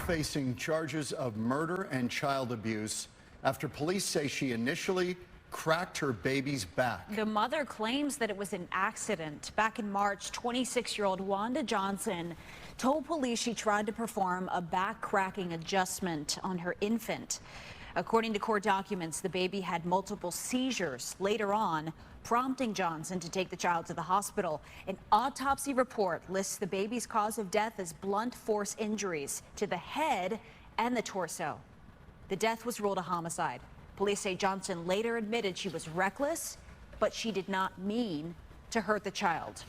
facing charges of murder and child abuse after police say she initially cracked her baby's back. The mother claims that it was an accident. Back in March, 26-year-old Wanda Jackson told police she tried to perform a back cracking adjustment on her infant. According to court documents, the baby had multiple seizures later on, prompting Johnson to take the child to the hospital. An autopsy report lists the baby's cause of death as blunt force injuries to the head and the torso. The death was ruled a homicide. Police say Johnson later admitted she was reckless, but she did not mean to hurt the child.